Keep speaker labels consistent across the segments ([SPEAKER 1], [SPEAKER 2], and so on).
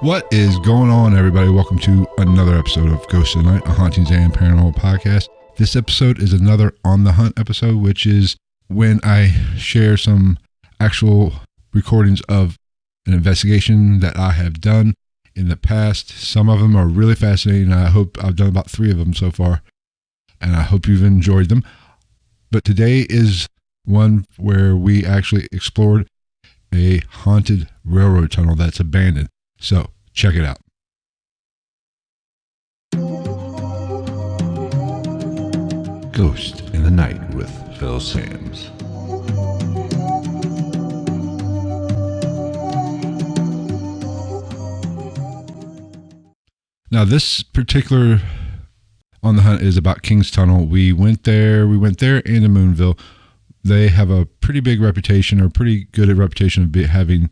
[SPEAKER 1] What is going on, everybody? Welcome to another episode of Ghosts of the Night, a Hauntings and Paranormal podcast. This episode is another On the Hunt episode, which is when I share some actual recordings of an investigation that I have done in the past. Some of them are really fascinating. I hope I've done about 3 of them so far, and I hope you've enjoyed them. But today is one where we actually explored a haunted railroad tunnel that's abandoned. So, check it out. Ghost in the Night with Phil Sams. Now, this particular On the Hunt is about King's Tunnel. We went there and to Moonville. They have a pretty big reputation, or pretty good reputation of having,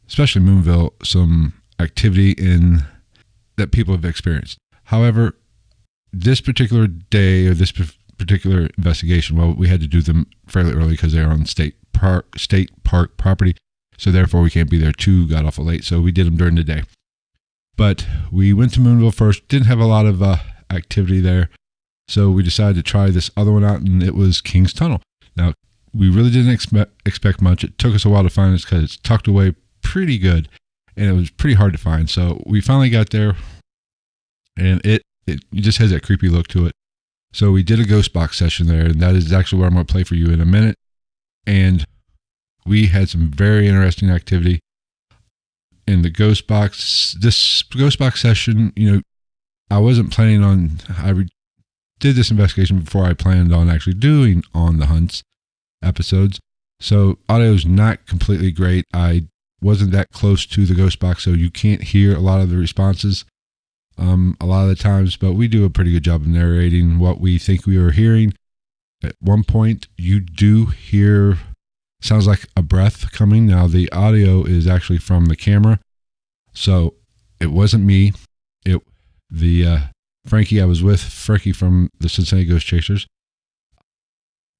[SPEAKER 1] especially Moonville, some activity in that people have experienced. However, this particular day, or this particular investigation, well, we had to do them fairly early because they're on state park property, so therefore we can't be there too god awful late, so we did them during the day. But we went to Moonville first, didn't have a lot of activity there, so we decided to try this other one out, and it was King's Tunnel. Now, we really didn't expect much. It took us a while to find this because it's tucked away pretty good, and it was pretty hard to find. So we finally got there, and it just has that creepy look to it. So we did a ghost box session there, and that is actually what I'm going to play for you in a minute. And we had some very interesting activity in the ghost box. This ghost box session, I wasn't planning on, did this investigation before I planned on actually doing On the Hunts episodes. So audio is not completely great. I wasn't that close to the ghost box, so you can't hear a lot of the responses a lot of the times, but we do a pretty good job of narrating what we think we are hearing. At one point, you do hear, sounds like a breath coming. Now, the audio is actually from the camera, so it wasn't me. Frankie I was with, Frankie from the Cincinnati Ghost Chasers,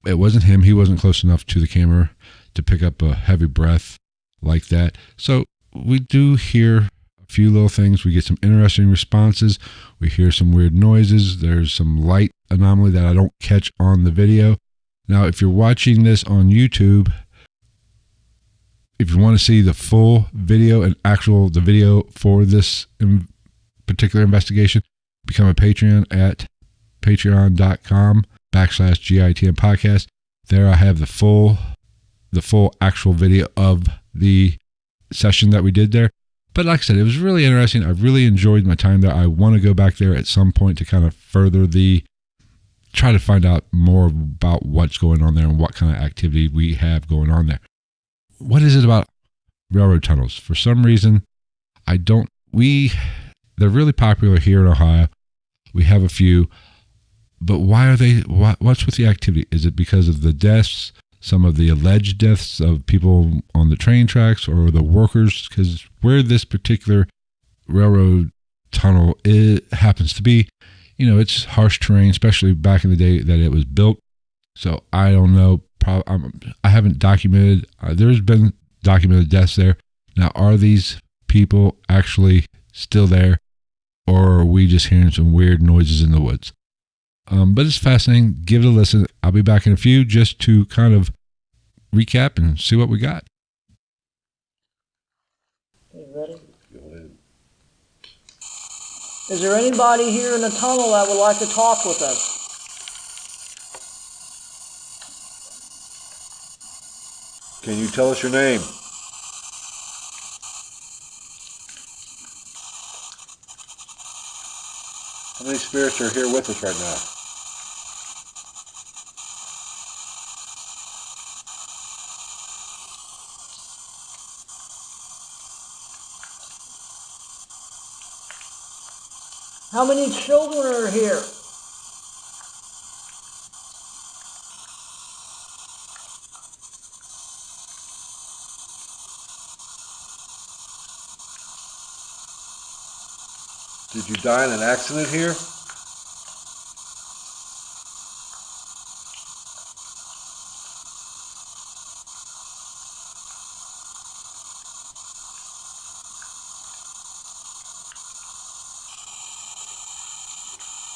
[SPEAKER 1] it wasn't him. He wasn't close enough to the camera to pick up a heavy breath like that. So we do hear a few little things. We get some interesting responses. We hear some weird noises. There's some light anomaly that I don't catch on the video. Now, if you're watching this on YouTube, if you want to see the full video and the video for this particular investigation, become a Patreon at patreon.com/GITM podcast. There I have the full actual video of the session that we did there. But like I said, it was really interesting. I really enjoyed my time there. I want to go back there at some point to kind of try to find out more about what's going on there and what kind of activity we have going on there. What is it about railroad tunnels? For some reason, they're really popular here in Ohio. We have a few, but what's with the activity? Is it because of the deaths, some of the alleged deaths of people on the train tracks or the workers? Because where this particular railroad tunnel happens to be, it's harsh terrain, especially back in the day that it was built. So I don't know. I haven't documented. There's been documented deaths there. Now, are these people actually still there, or are we just hearing some weird noises in the woods? But it's fascinating. Give it a listen. I'll be back in a few just to kind of recap and see what we got.
[SPEAKER 2] You ready?
[SPEAKER 3] Go ahead.
[SPEAKER 2] Is there anybody here in the tunnel that would like to talk with us?
[SPEAKER 3] Can you tell us your name? How many spirits are here with us right now?
[SPEAKER 2] How many children are here?
[SPEAKER 3] Did you die in an accident here?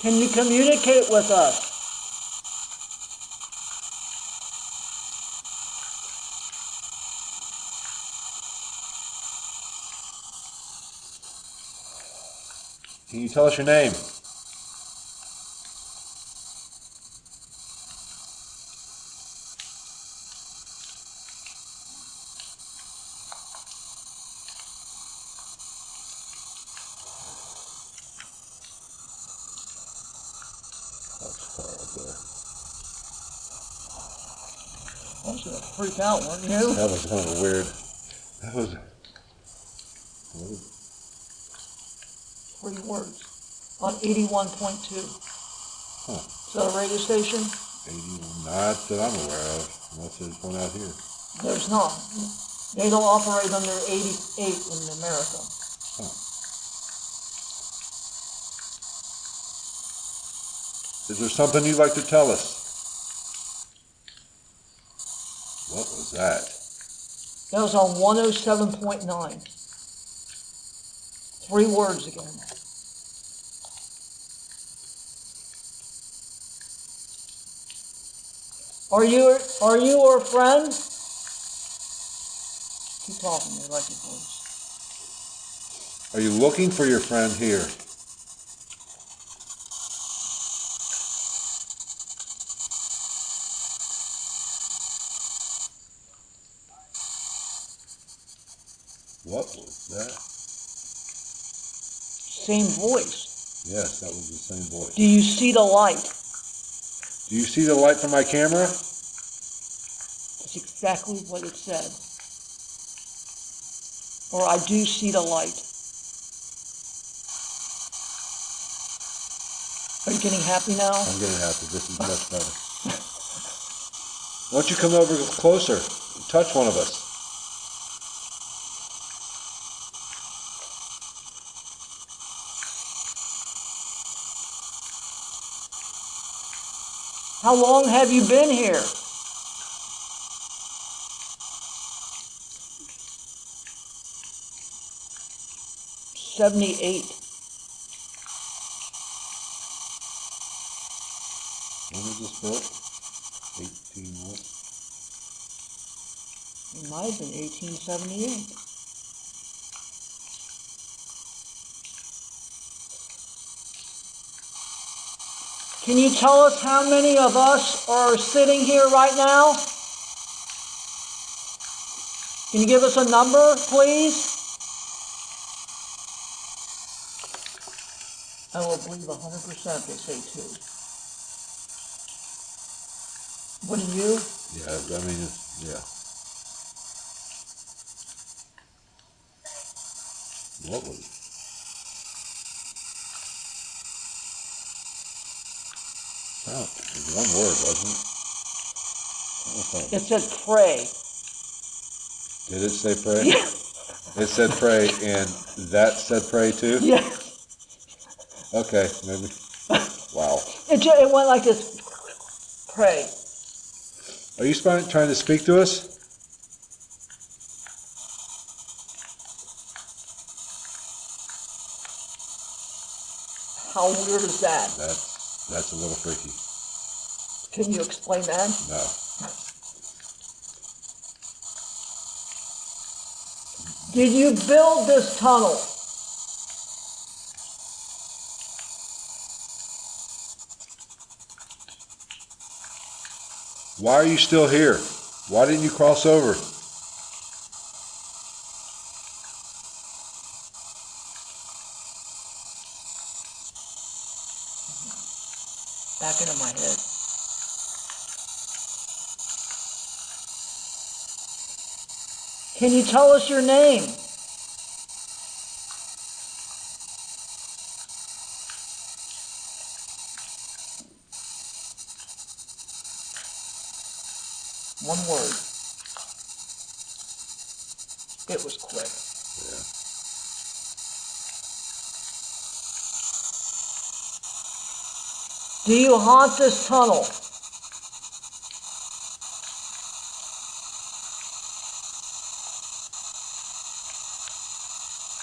[SPEAKER 2] Can you communicate with us?
[SPEAKER 3] Can you tell us your name?
[SPEAKER 2] I was going to freak out, weren't you?
[SPEAKER 3] That was kind of weird. That was...
[SPEAKER 2] 3 words. On 81.2.
[SPEAKER 3] Huh.
[SPEAKER 2] Is that a radio station?
[SPEAKER 3] 81, not that I'm aware of, unless there's one out here.
[SPEAKER 2] There's not. They don't operate under 88 in America.
[SPEAKER 3] Huh. Is there something you'd like to tell us? What was that?
[SPEAKER 2] That was on 107.9. 3 words again. Are you our friend? Keep talking, I like your voice.
[SPEAKER 3] Are you looking for your friend here? What was that?
[SPEAKER 2] Same voice.
[SPEAKER 3] Yes, that was the same voice.
[SPEAKER 2] Do you see the light?
[SPEAKER 3] Do you see the light from my camera?
[SPEAKER 2] That's exactly what it said. Or I do see the light. Are you getting happy now?
[SPEAKER 3] I'm getting happy. This is much better. Why don't you come over closer and touch one of us?
[SPEAKER 2] How long have you been here? '78.
[SPEAKER 3] When was this built? 18 what?
[SPEAKER 2] It might have been 1878. Can you tell us how many of us are sitting here right now? Can you give us a number, please? I will believe 100% they say 2. What do you?
[SPEAKER 3] Yeah, I mean, yeah. What was it? Oh, it was one word, wasn't it?
[SPEAKER 2] It said pray.
[SPEAKER 3] Did it say pray?
[SPEAKER 2] Yeah.
[SPEAKER 3] It said pray, and that said pray too?
[SPEAKER 2] Yeah.
[SPEAKER 3] Okay, maybe. Wow.
[SPEAKER 2] It went like this. Pray.
[SPEAKER 3] Are you trying to speak to us?
[SPEAKER 2] How weird is that?
[SPEAKER 3] That's a little freaky.
[SPEAKER 2] Can you explain that?
[SPEAKER 3] No.
[SPEAKER 2] Did you build this tunnel?
[SPEAKER 3] Why are you still here? Why didn't you cross over?
[SPEAKER 2] Back into my head. Can you tell us your name? One word. It was quick.
[SPEAKER 3] Yeah.
[SPEAKER 2] Do you haunt this tunnel?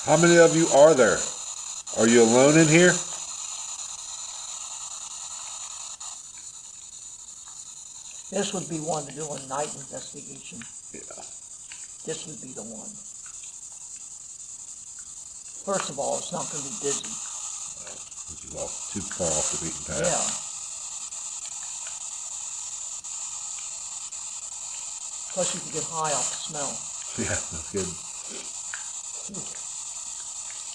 [SPEAKER 3] How many of you are there? Are you alone in here?
[SPEAKER 2] This would be one to do a night investigation.
[SPEAKER 3] Yeah.
[SPEAKER 2] This would be the one. First of all, it's not going to be busy.
[SPEAKER 3] Well, too far off the beaten path.
[SPEAKER 2] Yeah. Plus you can get high off the smell.
[SPEAKER 3] Yeah, that's good.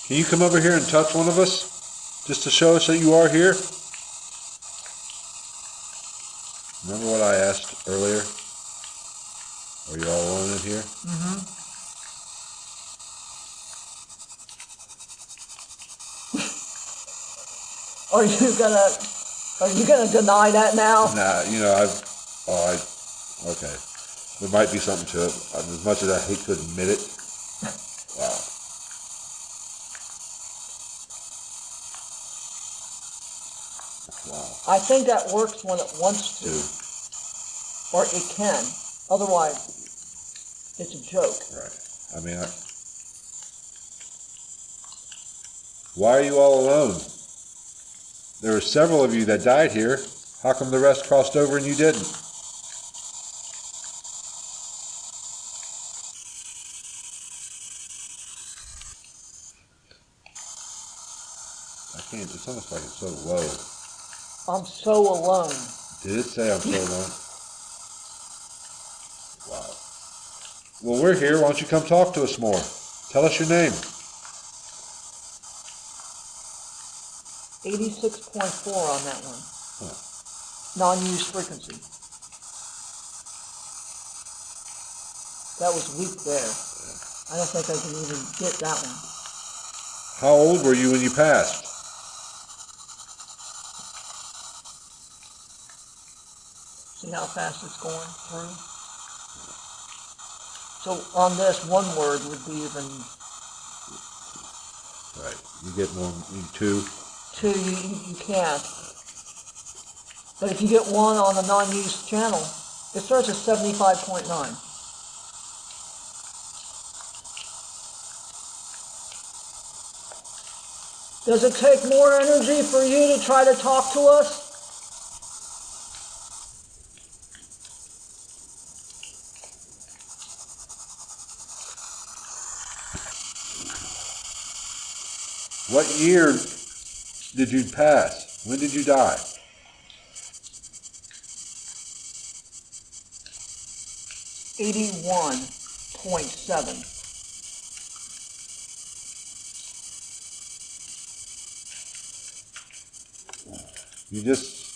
[SPEAKER 3] Can you come over here and touch one of us? Just to show us that you are here? Remember what I asked earlier? Are you all alone in here?
[SPEAKER 2] Mm-hmm. Are you gonna deny that now?
[SPEAKER 3] Nah, okay. There might be something to it. As much as I hate to admit it. Wow. Wow.
[SPEAKER 2] I think that works when it wants to. Or it can. Otherwise, it's a joke.
[SPEAKER 3] Right. I mean, why are you all alone? There were several of you that died here. How come the rest crossed over and you didn't? I can't. It's almost like it's so low.
[SPEAKER 2] I'm so alone.
[SPEAKER 3] Did it say I'm so alone? Wow. Well, we're here. Why don't you come talk to us more? Tell us your name.
[SPEAKER 2] 86.4 on that one.
[SPEAKER 3] Huh.
[SPEAKER 2] Non-use frequency. That was weak there. I don't think I can even get that one.
[SPEAKER 3] How old were you when you passed?
[SPEAKER 2] See how fast it's going through? So on this, one word would be even
[SPEAKER 3] Right. You get more. Two.
[SPEAKER 2] two, you can't. But if you get one on the non-use channel, it starts at 75.9. Does it take more energy for you to try to talk to us?
[SPEAKER 3] What year did you pass? When did you die?
[SPEAKER 2] $81.7.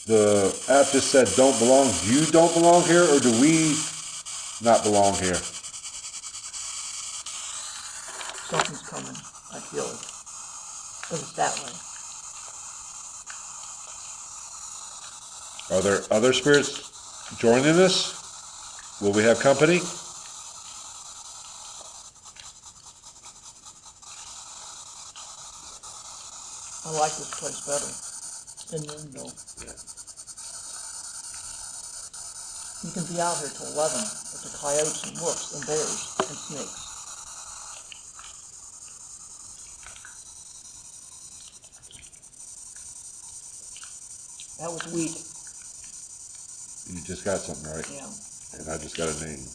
[SPEAKER 3] The app just said don't belong. You don't belong here, or do we not belong here?
[SPEAKER 2] Something's coming. I feel it. Because it's that way.
[SPEAKER 3] Are there other spirits joining us? Will we have company?
[SPEAKER 2] I like this place better than Moonville.
[SPEAKER 3] Yeah.
[SPEAKER 2] You can be out here till 11 with the coyotes and wolves and bears and snakes. That was weak.
[SPEAKER 3] You just got something right.
[SPEAKER 2] Yeah.
[SPEAKER 3] And I just got a name.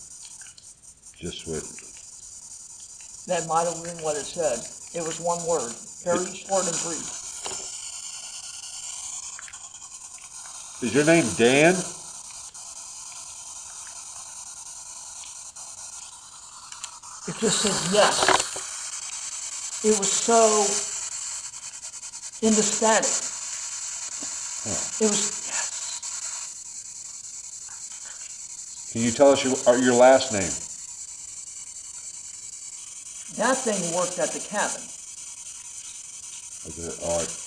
[SPEAKER 3] Just what?
[SPEAKER 2] That might have been what it said. It was one word. Very short and brief.
[SPEAKER 3] Is your name Dan?
[SPEAKER 2] It just said yes. It was so indespatic. It was yes.
[SPEAKER 3] Can you tell us your last name?
[SPEAKER 2] That thing worked at the cabin.
[SPEAKER 3] Okay. All right.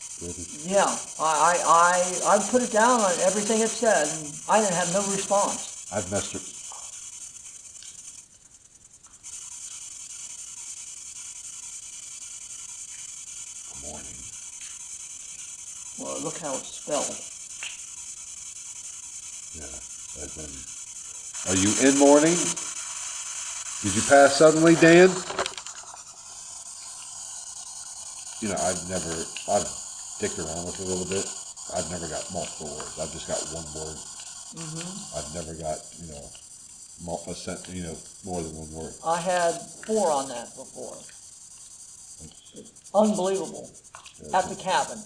[SPEAKER 2] Yeah, I put it down on everything it said, and I didn't have no response.
[SPEAKER 3] I've messed it. Good morning.
[SPEAKER 2] Well, look how it's spelled.
[SPEAKER 3] Yeah. Are you in mourning? Did you pass suddenly, Dan? You know, I've dicked around with it a little bit. I've never got multiple words. I've just got one word. I've never got, more than one word.
[SPEAKER 2] I had 4 on that before. Unbelievable. At the cabin.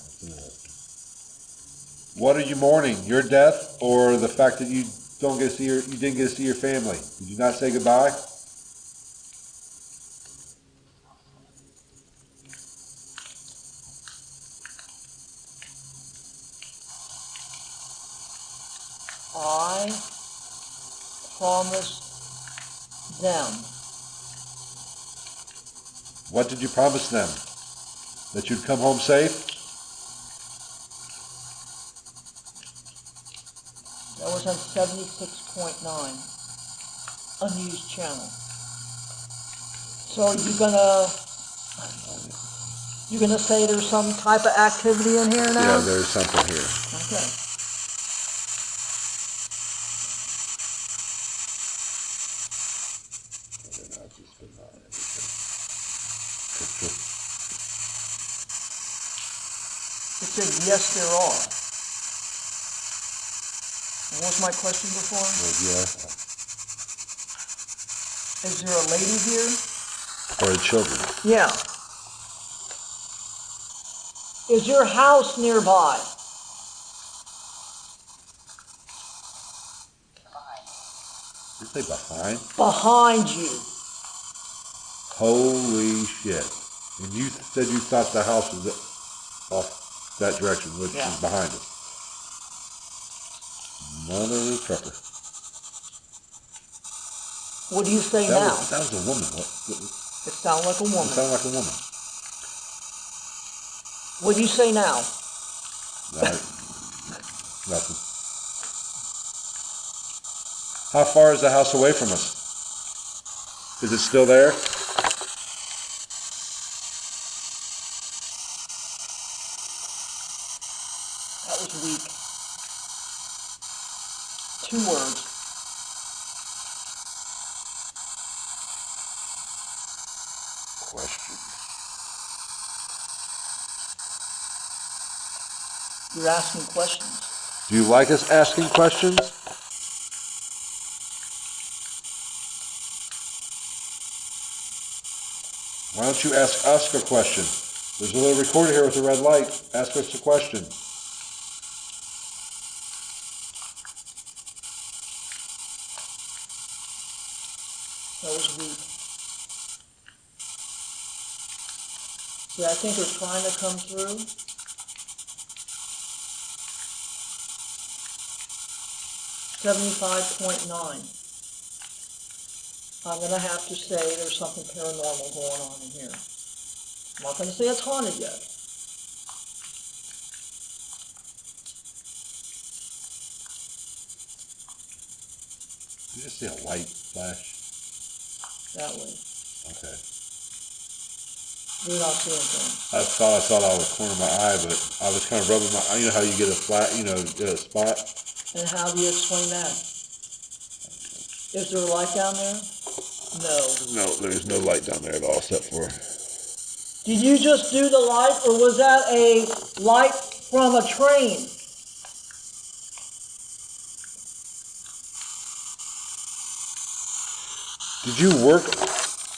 [SPEAKER 3] What are you mourning? Your death, or the fact that you didn't get to see your family? Did you not say goodbye?
[SPEAKER 2] I promised them.
[SPEAKER 3] What did you promise them? That you'd come home safe?
[SPEAKER 2] That was on 76.9, unused channel. So you're gonna say there's some type of activity in here now?
[SPEAKER 3] Yeah, there's something here.
[SPEAKER 2] Okay. It said yes, there are. What was my question before?
[SPEAKER 3] Yeah.
[SPEAKER 2] Is there a lady here?
[SPEAKER 3] Or the children.
[SPEAKER 2] Yeah. Is your house nearby?
[SPEAKER 3] Did you say behind?
[SPEAKER 2] Behind you.
[SPEAKER 3] Holy shit. And you said you thought the house was off that direction, which is behind us. Mother trucker.
[SPEAKER 2] What do you say
[SPEAKER 3] That
[SPEAKER 2] now?
[SPEAKER 3] that was a woman.
[SPEAKER 2] It sounded like a woman.
[SPEAKER 3] It sounded like a woman.
[SPEAKER 2] What do you say now?
[SPEAKER 3] Nothing. How far is the house away from us? Is it still there?
[SPEAKER 2] That was weak. 2 words.
[SPEAKER 3] Question.
[SPEAKER 2] You're asking questions.
[SPEAKER 3] Do you like us asking questions? Why don't you ask us a question? There's a little recorder here with a red light. Ask us a question.
[SPEAKER 2] That was weak. See, I think they're trying to come through. $75.9. I'm going to have to say there's something paranormal going on in here. I'm not going to say it's haunted yet.
[SPEAKER 3] Did you just see a light flash?
[SPEAKER 2] That way.
[SPEAKER 3] Okay.
[SPEAKER 2] You're not seeing things.
[SPEAKER 3] I thought out of the corner of my eye, but I was kind of rubbing my eye. You know how you get a flat, get a spot?
[SPEAKER 2] And how do you explain that? Is there a light down there? No.
[SPEAKER 3] No, there's no light down there at all except for...
[SPEAKER 2] Did you just do the light, or was that a light from a train?
[SPEAKER 3] Did you work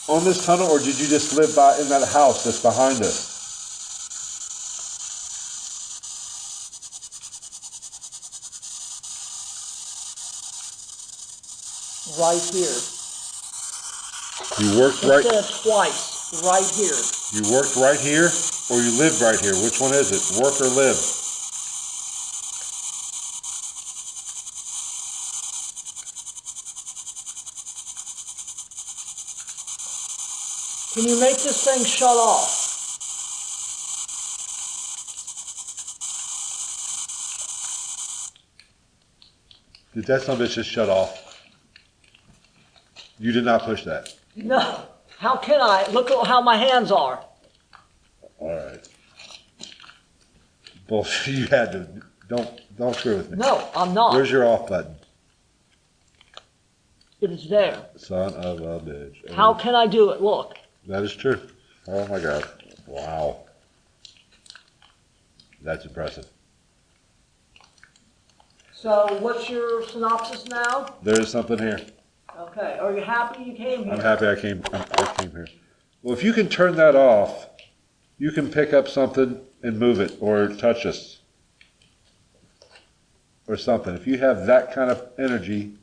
[SPEAKER 3] on this tunnel, or did you just live in that house that's behind us?
[SPEAKER 2] Right here.
[SPEAKER 3] You worked
[SPEAKER 2] It said twice, right here.
[SPEAKER 3] You worked right here, or you lived right here? Which one is it? Work or live?
[SPEAKER 2] Can you make this thing shut off?
[SPEAKER 3] Did that son of a bitch just shut off? You did not push that.
[SPEAKER 2] No. How can I? Look at how my hands are.
[SPEAKER 3] All right. Well, you had to. Don't screw with me.
[SPEAKER 2] No, I'm not.
[SPEAKER 3] Where's your off button?
[SPEAKER 2] It is there.
[SPEAKER 3] Son of a bitch.
[SPEAKER 2] How can I do it? Look.
[SPEAKER 3] That is true. Oh my God. Wow. That's impressive.
[SPEAKER 2] So what's your synopsis now?
[SPEAKER 3] There is something here.
[SPEAKER 2] Okay, are you happy you came here?
[SPEAKER 3] I'm happy I came here. Well, if you can turn that off, you can pick up something and move it or touch us or something. If you have that kind of energy,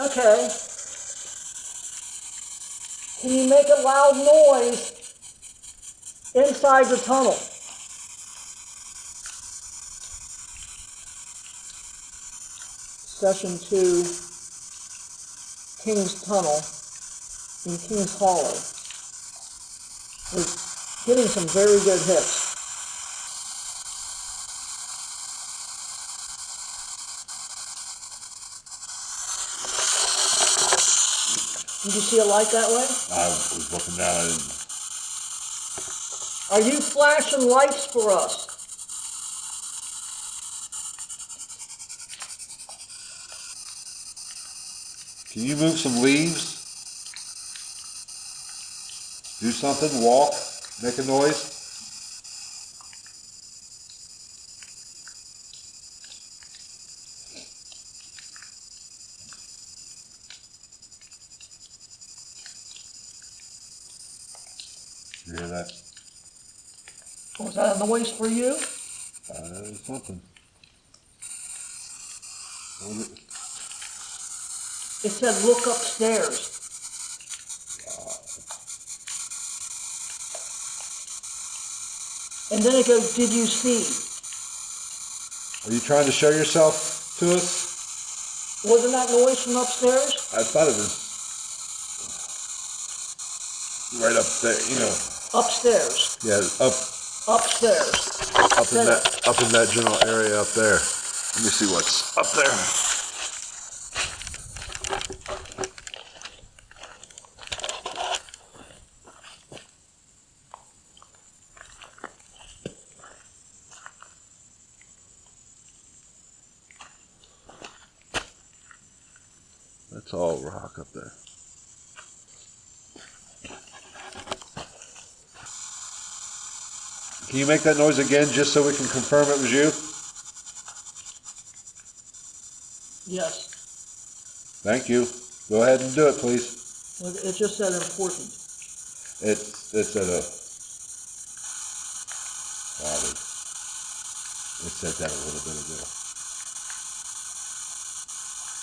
[SPEAKER 2] Okay. Can you make a loud noise inside the tunnel? Session 2, King's Tunnel in King's Hollow. We're getting some very good hits. Did you see a light that way?
[SPEAKER 3] I was looking down and
[SPEAKER 2] Are you flashing lights for us?
[SPEAKER 3] can you move some leaves? Do something, walk, make a noise? You hear that?
[SPEAKER 2] Was that a noise for you?
[SPEAKER 3] Something. What is it?
[SPEAKER 2] It said look upstairs. And then it goes, did you see?
[SPEAKER 3] Are you trying to show yourself to us?
[SPEAKER 2] Wasn't that noise from upstairs?
[SPEAKER 3] I thought it was right up there, you know.
[SPEAKER 2] Upstairs.
[SPEAKER 3] Yeah,
[SPEAKER 2] Upstairs.
[SPEAKER 3] up in that general area up there. Let me see what's up there. That's all rock up there. Can you make that noise again just so we can confirm it was you?
[SPEAKER 2] Yes.
[SPEAKER 3] Thank you. Go ahead and do it, please.
[SPEAKER 2] Well, it just said important.
[SPEAKER 3] It's at a... Wow, it said that a little bit ago.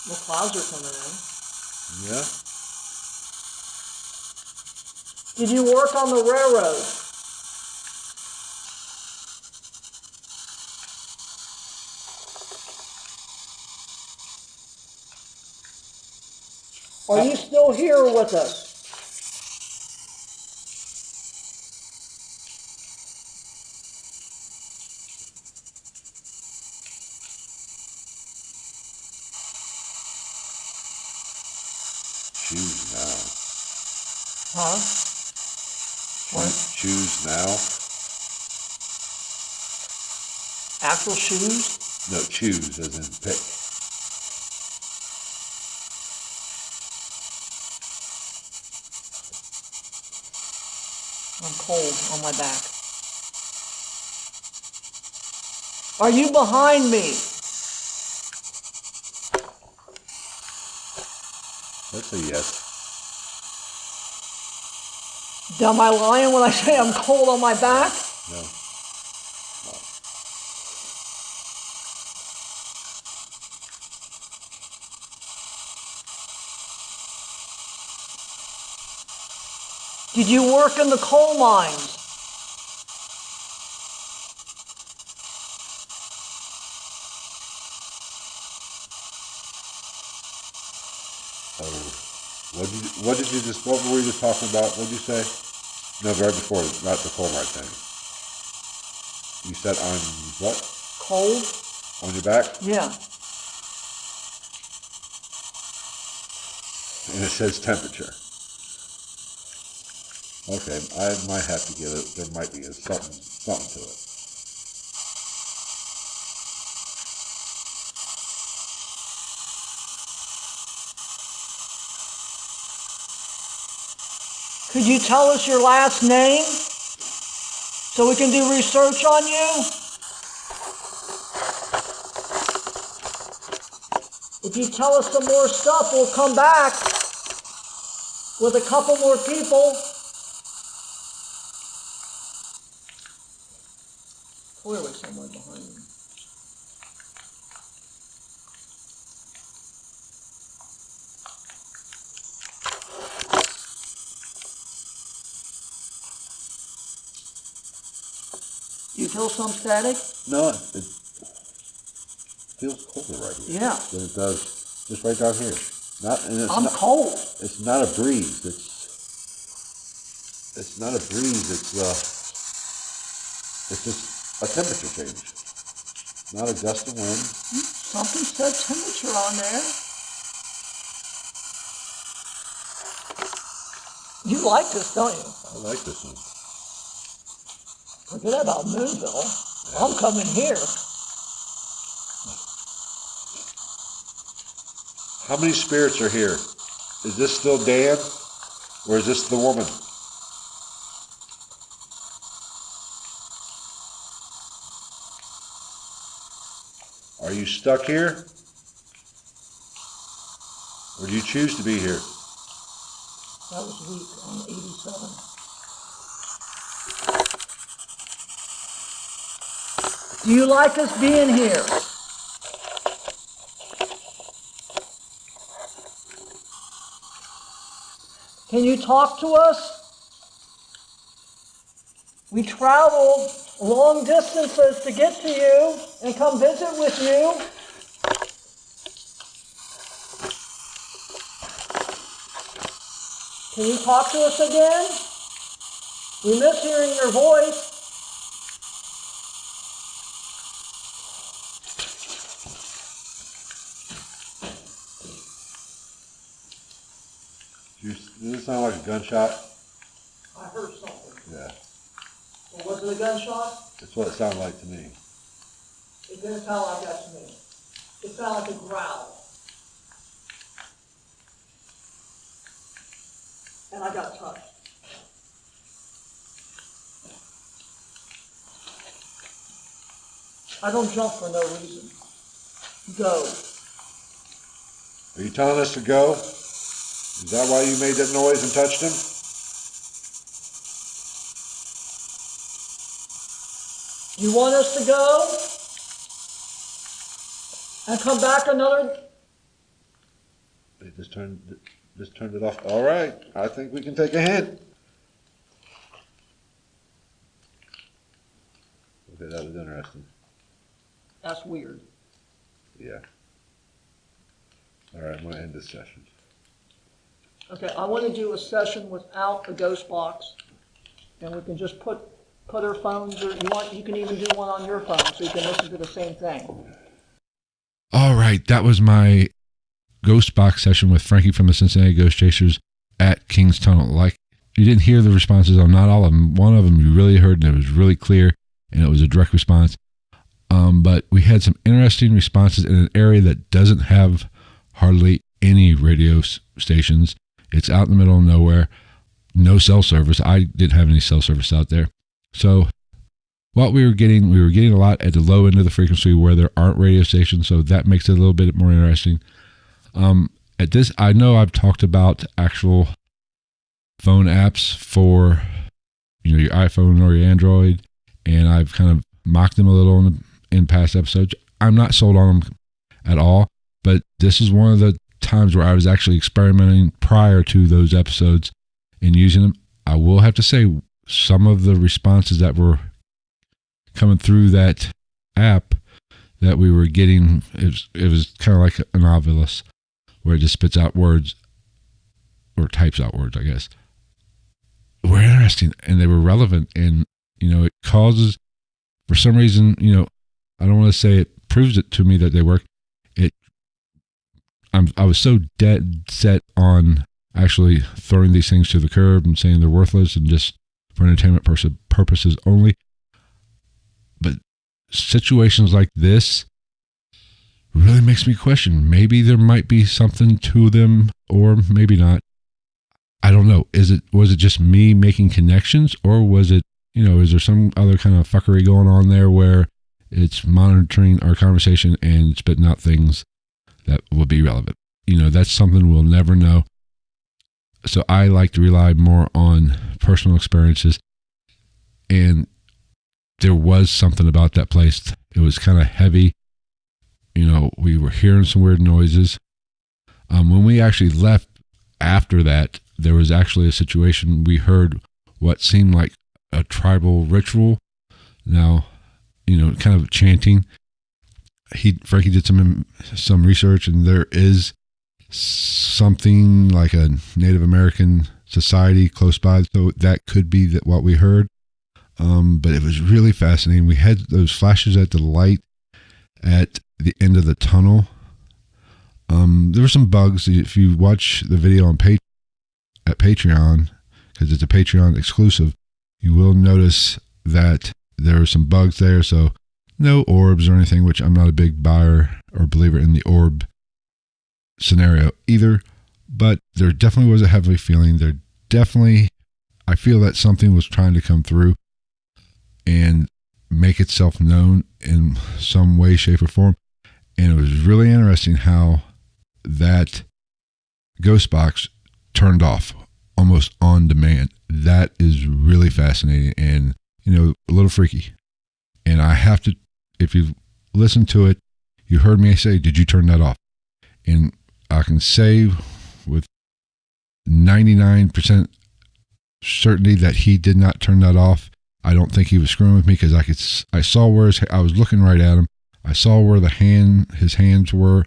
[SPEAKER 2] Well, clouds are coming in.
[SPEAKER 3] Yeah?
[SPEAKER 2] Did you work on the railroad? Are you still here with us?
[SPEAKER 3] Choose now.
[SPEAKER 2] Huh? What?
[SPEAKER 3] Choose now?
[SPEAKER 2] Actual shoes?
[SPEAKER 3] No, choose as in pick.
[SPEAKER 2] I'm cold on my back. Are you behind me?
[SPEAKER 3] That's a yes.
[SPEAKER 2] Am I lying when I say I'm cold on my back?
[SPEAKER 3] No.
[SPEAKER 2] Did you work in the coal mines?
[SPEAKER 3] What were you just talking about? What did you say? No, right before, not the coal mine thing. You said on what?
[SPEAKER 2] Cold?
[SPEAKER 3] On your back?
[SPEAKER 2] Yeah.
[SPEAKER 3] And it says temperature. Okay, I might have to get it. There might be something to it.
[SPEAKER 2] Could you tell us your last name so we can do research on you? If you tell us some more stuff, we'll come back with a couple more people. Clearly somewhere behind me. Do you feel some static?
[SPEAKER 3] No, it feels colder right here.
[SPEAKER 2] Yeah.
[SPEAKER 3] Than it does just right down here.
[SPEAKER 2] I'm cold.
[SPEAKER 3] It's not a breeze. It's not a breeze. It's just a temperature change. Not a gust of wind.
[SPEAKER 2] Something said temperature on there. You like this, don't you?
[SPEAKER 3] I like this one.
[SPEAKER 2] Forget about Moonville. I'm coming here.
[SPEAKER 3] How many spirits are here? Is this still Dan? Or is this the woman? Are you stuck here? Or do you choose to be here?
[SPEAKER 2] That was weak on 87. Do you like us being here? Can you talk to us? We traveled long distances to get to you and come visit with you. Can you talk to us again? We miss hearing your voice.
[SPEAKER 3] Does it sound like a gunshot?
[SPEAKER 2] I heard something.
[SPEAKER 3] Yeah.
[SPEAKER 2] Well, was it a gunshot?
[SPEAKER 3] That's what it sounded like to me.
[SPEAKER 2] It didn't sound like that to me. It sounded like a growl. And I got touched. I don't jump for no reason. Go.
[SPEAKER 3] Are you telling us to go? Is that why you made that noise and touched him?
[SPEAKER 2] You want us to go? And come back another...
[SPEAKER 3] They just turned it off. All right. I think we can take a hint. Okay, that was interesting.
[SPEAKER 2] That's weird.
[SPEAKER 3] Yeah. All right, I'm going to end this session.
[SPEAKER 2] Okay, I want to do a session without the ghost box. And we can just put our phones, or you can even do one on your phone so you can listen to the same thing.
[SPEAKER 1] All right, that was my ghost box session with Frankie from the Cincinnati Ghost Chasers at King's Tunnel. Like, you didn't hear the responses on not all of them. One of them you really heard, and it was really clear, and it was a direct response. But we had some interesting responses in an area that doesn't have hardly any radio stations. It's out in the middle of nowhere, no cell service. I didn't have any cell service out there. So what we were getting a lot at the low end of the frequency where there aren't radio stations, so that makes it a little bit more interesting. At this, I know I've talked about actual phone apps for your iPhone or your Android, and I've kind of mocked them a little in past episodes. I'm not sold on them at all, but this is one of the times where I was actually experimenting prior to those episodes and using them. I will have to say some of the responses that were coming through that app that we were getting, it was kind of like an Ovilus, where it just spits out words or types out words, I guess. Were interesting, and they were relevant, and it causes, for some reason, I don't want to say it proves it to me that they work. I was so dead set on actually throwing these things to the curb and saying they're worthless and just for entertainment purposes only. But situations like this really makes me question. Maybe there might be something to them, or maybe not. I don't know. Was it just me making connections, or was it, is there some other kind of fuckery going on there where it's monitoring our conversation and spitting out things that will be relevant? That's something we'll never know. So I like to rely more on personal experiences. And there was something about that place. It was kind of heavy. We were hearing some weird noises. When we actually left after that, there was actually a situation. We heard what seemed like a tribal ritual. Now, kind of chanting. Frankie did some research, and there is something like a Native American society close by, so that could be what we heard. But it was really fascinating. We had those flashes at the light at the end of the tunnel. There were some bugs. If you watch the video on at Patreon, because it's a Patreon exclusive, you will notice that there are some bugs there. So no orbs or anything, which I'm not a big buyer or believer in the orb scenario either. But there definitely was a heavy feeling. I feel that something was trying to come through and make itself known in some way, shape, or form. And it was really interesting how that ghost box turned off almost on demand. That is really fascinating and, a little freaky. And I have to, if you listen to it, you heard me say, did you turn that off? And I can say with 99% certainty that he did not turn that off. I don't think he was screwing with me, because I saw where I was looking right at him. I saw where his hands were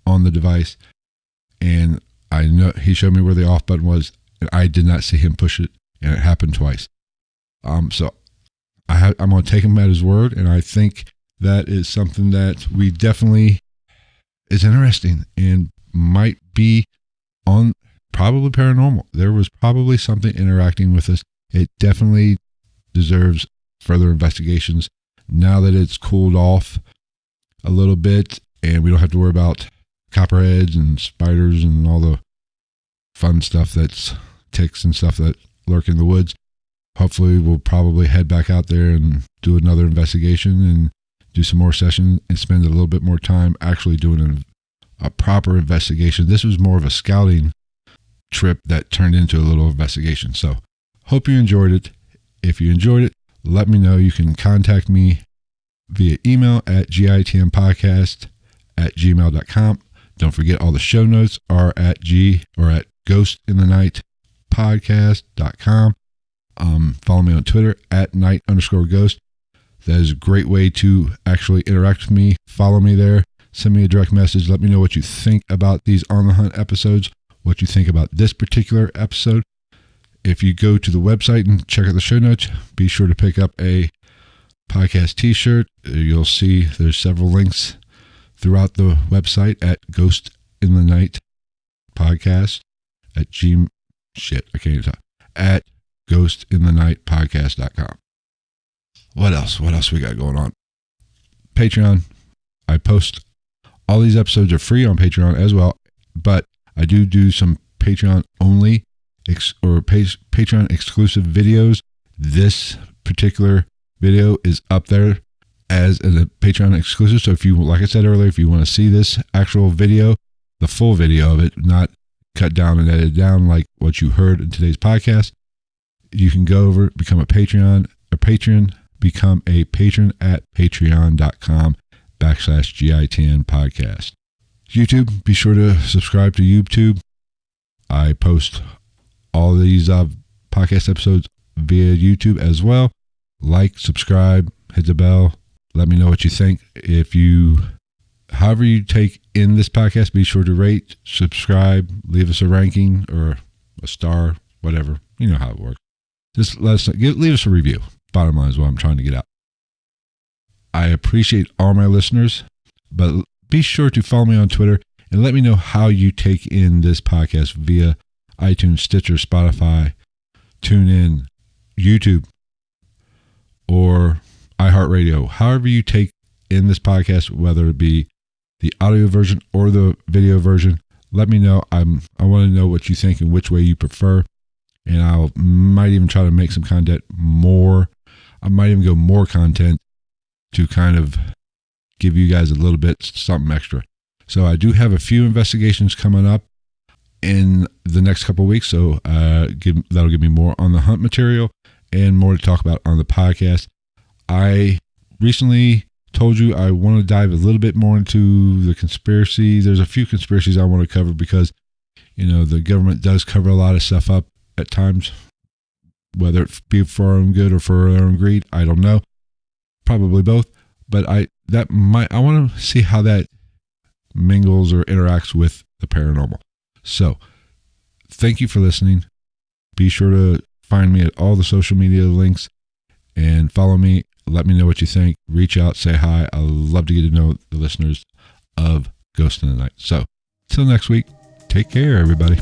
[SPEAKER 1] on the device, and I know he showed me where the off button was, and I did not see him push it, and it happened twice. So I'm going to take him at his word, and I think that is something that we definitely is interesting and might be on probably paranormal. There was probably something interacting with us. It definitely deserves further investigations now that it's cooled off a little bit and we don't have to worry about copperheads and spiders and all the fun stuff that's ticks and stuff that lurk in the woods. Hopefully we'll probably head back out there and do another investigation and do some more sessions and spend a little bit more time actually doing a proper investigation. This was more of a scouting trip that turned into a little investigation. So hope you enjoyed it. If you enjoyed it, let me know. You can contact me via email at gitmpodcast@gmail.com. Don't forget, all the show notes are at ghostinthenightpodcast.com. Follow me on Twitter at @night_ghost. That is a great way to actually interact with me. Follow me there. Send me a direct message. Let me know what you think about these On the Hunt episodes, what you think about this particular episode. If you go to the website and check out the show notes, be sure to pick up a podcast t-shirt. You'll see there's several links throughout the website at ghostinthenight.podcast at at ghostinthenight.podcast.com. What else we got going on? Patreon. I post all these episodes are free on Patreon as well, but I do some Patreon only Patreon exclusive videos. This particular video is up there as a Patreon exclusive. So if you, like I said earlier, if you want to see this actual video, the full video of it, not cut down and edited down like what you heard in today's podcast, you can go over, become a patron at patreon.com/GITN podcast. YouTube, be sure to subscribe to YouTube. I post all these podcast episodes via YouTube as well. Like, subscribe, hit the bell. Let me know what you think. However you take in this podcast, be sure to rate, subscribe, leave us a ranking or a star, whatever. You know how it works. Just leave us a review. Bottom line is what I'm trying to get out. I appreciate all my listeners, but be sure to follow me on Twitter and let me know how you take in this podcast via iTunes, Stitcher, Spotify, TuneIn, YouTube, or iHeartRadio. However you take in this podcast, whether it be the audio version or the video version, let me know. I want to know what you think and which way you prefer. and I might even try to make some content more. I might even go more content to kind of give you guys a little bit something extra. So I do have a few investigations coming up in the next couple of weeks. So that'll give me more on the hunt material and more to talk about on the podcast. I recently told you I want to dive a little bit more into the conspiracy. There's a few conspiracies I want to cover because, the government does cover a lot of stuff up at times, whether it be for our own good or for our own greed. I don't know. Probably both. But I want to see how that mingles or interacts with the paranormal. So, thank you for listening. Be sure to find me at all the social media links and follow me. Let me know what you think. Reach out, say hi. I love to get to know the listeners of Ghost in the Night. So, till next week, take care, everybody.